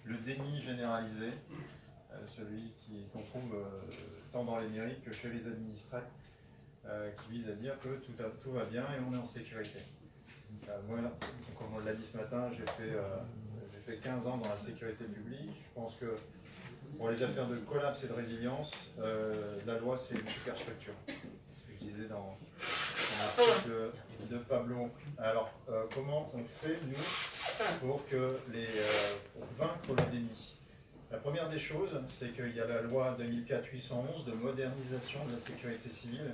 le déni généralisé, celui qu'on trouve tant dans les mairies que chez les administrés, qui vise à dire que tout va bien et on est en sécurité. Moi, comme on l'a dit ce matin, j'ai fait 15 ans dans la sécurité publique. Je pense que pour les affaires de collapse et de résilience, la loi, c'est une superstructure. Je disais dans l'article de Pablo. Alors, comment on fait, nous, pour vaincre le déni? La première des choses, c'est qu'il y a la loi 2004-811 de modernisation de la sécurité civile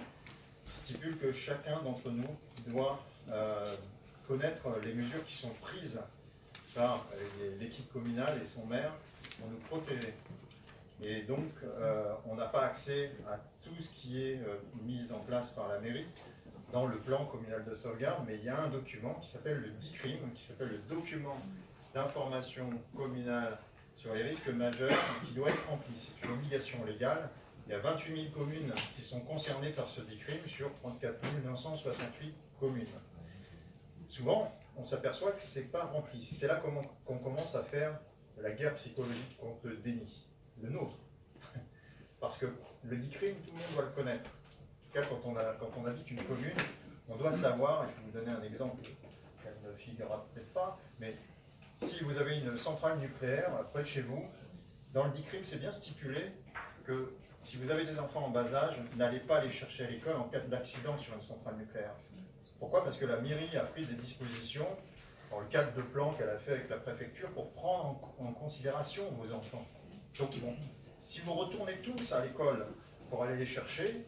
qui stipule que chacun d'entre nous doit connaître les mesures qui sont prises par l'équipe communale et son maire pour nous protéger. Et donc, on n'a pas accès à tout ce qui est mis en place par la mairie dans le plan communal de sauvegarde, mais il y a un document qui s'appelle le DICRIM, qui s'appelle le document d'information communale sur les risques majeurs, qui doit être rempli. C'est une obligation légale. Il y a 28 000 communes qui sont concernées par ce DICRIM sur 34 968 communes. Souvent, on s'aperçoit que ce n'est pas rempli. C'est là qu'on commence à faire la guerre psychologique contre le déni, le nôtre. Parce que le DICRIM, tout le monde doit le connaître. En tout cas, quand on habite une commune, on doit savoir, et je vais vous donner un exemple qui ne figurera peut-être pas, mais si vous avez une centrale nucléaire près de chez vous, dans le DICRIM, c'est bien stipulé que si vous avez des enfants en bas âge, n'allez pas les chercher à l'école en cas d'accident sur une centrale nucléaire. Pourquoi? Parce que la mairie a pris des dispositions dans le cadre de plan qu'elle a fait avec la préfecture pour prendre en considération vos enfants. Donc, bon, si vous retournez tous à l'école pour aller les chercher,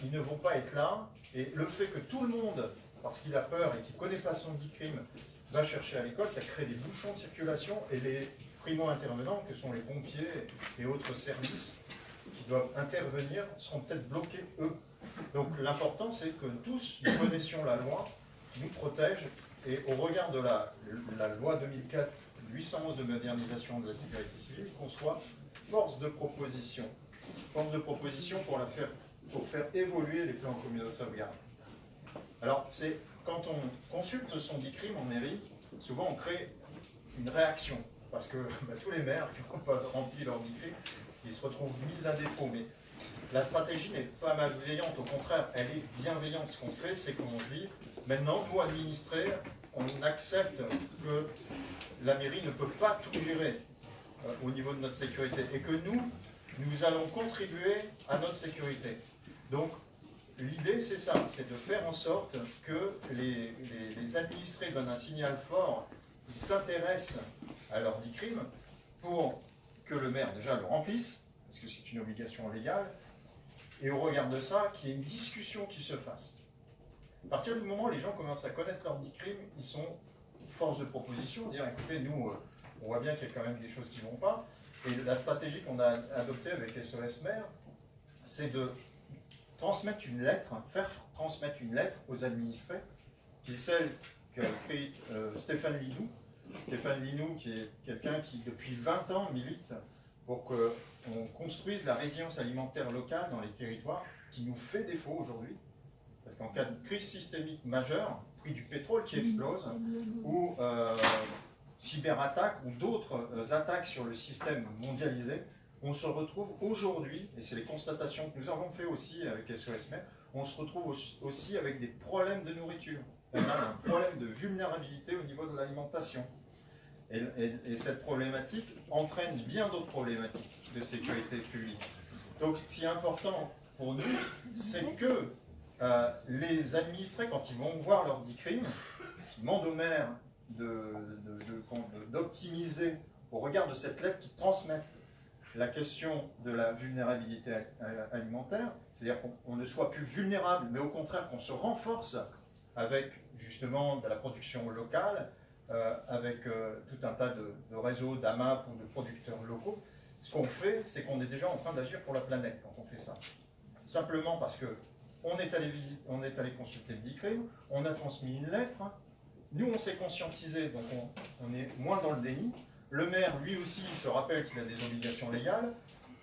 ils ne vont pas être là. Et le fait que tout le monde, parce qu'il a peur et qu'il ne connaît pas son DICRIM, va chercher à l'école, ça crée des bouchons de circulation et les primo-intervenants, que sont les pompiers et autres services qui doivent intervenir, seront peut-être bloqués eux. Donc l'important, c'est que tous nous connaissions la loi qui nous protège et au regard de la loi 2004-811 de modernisation de la sécurité civile, qu'on soit force de proposition. Force de proposition pour faire évoluer les plans communaux de sauvegarde. Alors, c'est quand on consulte son DICRIM en mairie, souvent on crée une réaction, parce que tous les maires qui n'ont pas rempli leur DICRIM, ils se retrouvent mis à défaut. Mais la stratégie n'est pas malveillante, au contraire, elle est bienveillante. Ce qu'on fait, c'est qu'on se dit, maintenant, nous, administrés, on accepte que la mairie ne peut pas tout gérer au niveau de notre sécurité, et que nous allons contribuer à notre sécurité. Donc, l'idée, c'est ça, c'est de faire en sorte que les administrés donnent un signal fort, ils s'intéressent à leur DICRIM pour que le maire, déjà, le remplisse, parce que c'est une obligation légale, et au regard de ça, qu'il y ait une discussion qui se fasse. À partir du moment où les gens commencent à connaître leur DICRIM, ils sont force de proposition, dire, écoutez, nous, on voit bien qu'il y a quand même des choses qui ne vont pas, et la stratégie qu'on a adoptée avec SOS Maire, c'est de transmettre une lettre, faire transmettre une lettre aux administrés, qui est celle qu'a écrit Stéphane Linou. Stéphane Linou, qui est quelqu'un qui, depuis 20 ans, milite pour qu'on construise la résilience alimentaire locale dans les territoires, qui nous fait défaut aujourd'hui. Parce qu'en cas de crise systémique majeure, prix du pétrole qui explose, ou cyberattaques, ou d'autres attaques sur le système mondialisé, on se retrouve aujourd'hui, et c'est les constatations que nous avons fait aussi avec SOS Maire, on se retrouve aussi avec des problèmes de nourriture. On a un problème de vulnérabilité au niveau de l'alimentation. Et cette problématique entraîne bien d'autres problématiques de sécurité publique. Donc, ce qui est important pour nous, c'est que les administrés, quand ils vont voir leur DICRIM, qui demandent au maire d'optimiser au regard de cette lettre, qui transmettent la question de la vulnérabilité alimentaire, c'est-à-dire qu'on ne soit plus vulnérable, mais au contraire qu'on se renforce avec justement de la production locale, avec tout un tas de réseaux d'AMAP ou de producteurs locaux. Ce qu'on fait, c'est qu'on est déjà en train d'agir pour la planète quand on fait ça. Simplement parce qu'on est allé consulter le DICRIM, on a transmis une lettre, nous on s'est conscientisé, donc on est moins dans le déni. Le maire, lui aussi, il se rappelle qu'il a des obligations légales,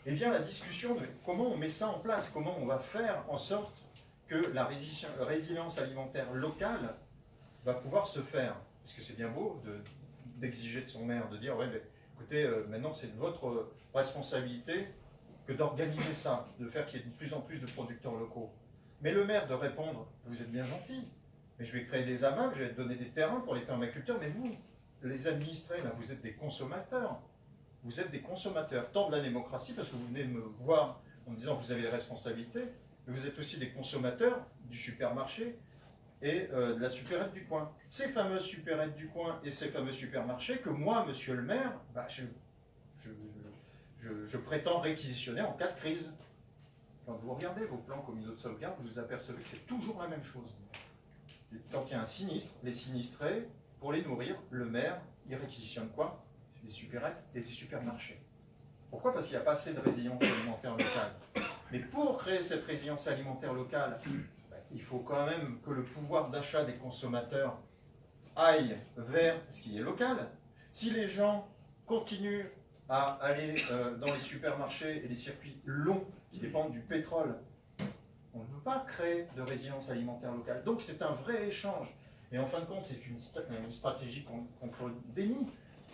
et vient la discussion de comment on met ça en place, comment on va faire en sorte que la résilience alimentaire locale va pouvoir se faire. Parce que c'est bien beau d'exiger de son maire, de dire, ouais, mais Écoutez, maintenant c'est de votre responsabilité que d'organiser ça, de faire qu'il y ait de plus en plus de producteurs locaux. Mais le maire de répondre, vous êtes bien gentil, mais je vais créer des amas, je vais donner des terrains pour les permaculteurs, mais vous, les administrés, là, vous êtes des consommateurs. Vous êtes des consommateurs, tant de la démocratie, parce que vous venez me voir en me disant que vous avez des responsabilités, mais vous êtes aussi des consommateurs du supermarché et de la supérette du coin. Ces fameuses supérettes du coin et ces fameux supermarchés que moi, monsieur le maire, bah, je prétends réquisitionner en cas de crise. Quand vous regardez vos plans communaux de sauvegarde, vous vous apercevez que c'est toujours la même chose. Quand il y a un sinistre, les sinistrés, pour les nourrir, le maire, il réquisitionne quoi? Des supérettes et des supermarchés. Pourquoi? Parce qu'il n'y a pas assez de résilience alimentaire locale. Mais pour créer cette résilience alimentaire locale, il faut quand même que le pouvoir d'achat des consommateurs aille vers ce qui est local. Si les gens continuent à aller dans les supermarchés et les circuits longs qui dépendent du pétrole, on ne peut pas créer de résilience alimentaire locale. Donc c'est un vrai échange. Et en fin de compte, c'est une stratégie contre le déni,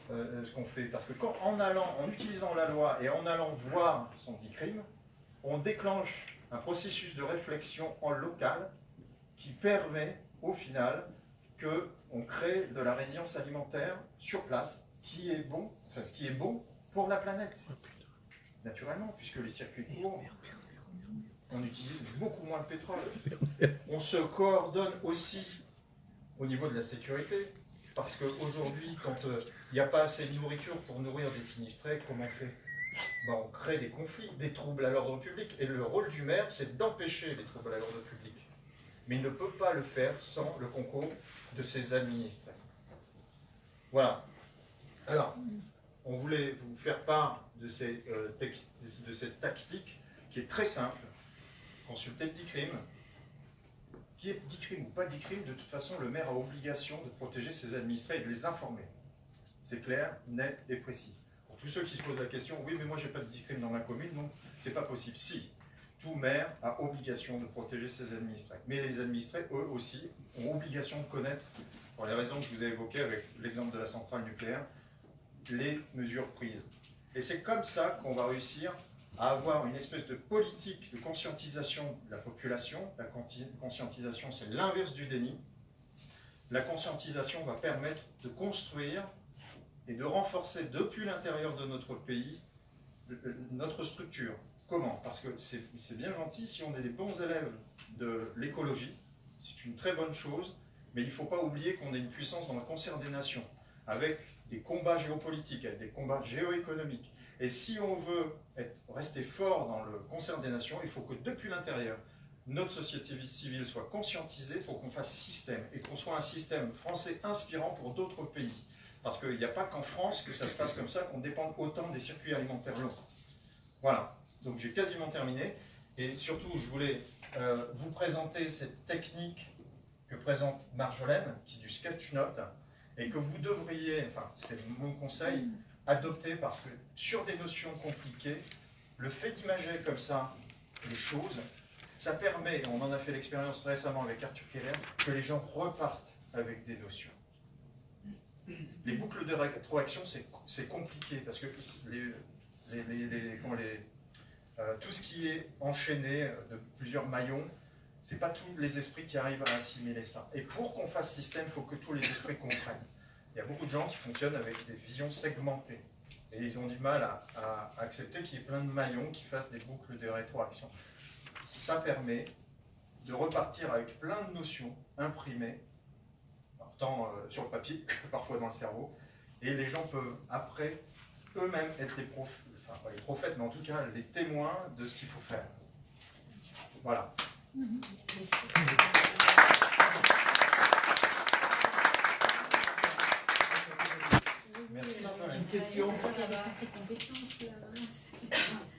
ce qu'on fait. Parce que en utilisant la loi et en allant voir son dit crime, on déclenche un processus de réflexion en local qui permet au final qu'on crée de la résilience alimentaire sur place, qui est bon, enfin, ce qui est bon pour la planète. Naturellement, puisque les circuits courts, on utilise beaucoup moins de pétrole. On se coordonne aussi au niveau de la sécurité, parce qu'aujourd'hui, quand il n'y a pas assez de nourriture pour nourrir des sinistrés, comment on fait? Ben, on crée des conflits, des troubles à l'ordre public, et le rôle du maire, c'est d'empêcher les troubles à l'ordre public. Mais il ne peut pas le faire sans le concours de ses administrés. Voilà. Alors, on voulait vous faire part de cette tactique qui est très simple. Consultez le DICRIM. Qui est DICRIM ou pas DICRIM, de toute façon, le maire a obligation de protéger ses administrés et de les informer. C'est clair, net et précis. Pour tous ceux qui se posent la question, oui, mais moi, j'ai pas de DICRIM dans ma commune, non, c'est pas possible. Si, tout maire a obligation de protéger ses administrés. Mais les administrés, eux aussi, ont obligation de connaître, pour les raisons que vous avez évoquées avec l'exemple de la centrale nucléaire, les mesures prises. Et c'est comme ça qu'on va réussir à avoir une espèce de politique de conscientisation de la population. La conscientisation, c'est l'inverse du déni. La conscientisation va permettre de construire et de renforcer depuis l'intérieur de notre pays notre structure. Comment? Parce que c'est bien gentil si on est des bons élèves de l'écologie, c'est une très bonne chose, mais il ne faut pas oublier qu'on est une puissance dans le concert des nations, avec des combats géopolitiques, avec des combats géoéconomiques. Et si on veut rester fort dans le concert des nations, il faut que depuis l'intérieur, notre société civile soit conscientisée pour qu'on fasse système, et qu'on soit un système français inspirant pour d'autres pays. Parce qu'il n'y a pas qu'en France que ça se passe comme ça, qu'on dépende autant des circuits alimentaires longs. Voilà, donc j'ai quasiment terminé. Et surtout, je voulais vous présenter cette technique que présente Marjolaine, qui est du sketch note, et que vous devriez, enfin c'est mon conseil, adopter, parce que sur des notions compliquées, le fait d'imager comme ça les choses, ça permet, on en a fait l'expérience récemment avec Arthur Keller, que les gens repartent avec des notions. Les boucles de rétroaction, c'est compliqué, parce que tout ce qui est enchaîné de plusieurs maillons, ce n'est pas tous les esprits qui arrivent à assimiler ça. Et pour qu'on fasse système, il faut que tous les esprits comprennent. Il y a beaucoup de gens qui fonctionnent avec des visions segmentées. Et ils ont du mal à accepter qu'il y ait plein de maillons qui fassent des boucles de rétroaction. Ça permet de repartir avec plein de notions imprimées, tant sur le papier que parfois dans le cerveau. Et les gens peuvent après eux-mêmes être les prophètes, enfin pas les prophètes, mais en tout cas les témoins de ce qu'il faut faire. Voilà. Merci. Une question. Il y avait sacrée compétence.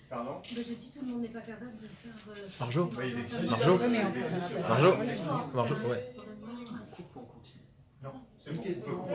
Pardon? Je dis tout le monde n'est pas capable de faire. Marjo? Oui, il existe. Marjo? Marjo? Marjo, ouais. Non, c'est Une bon. question.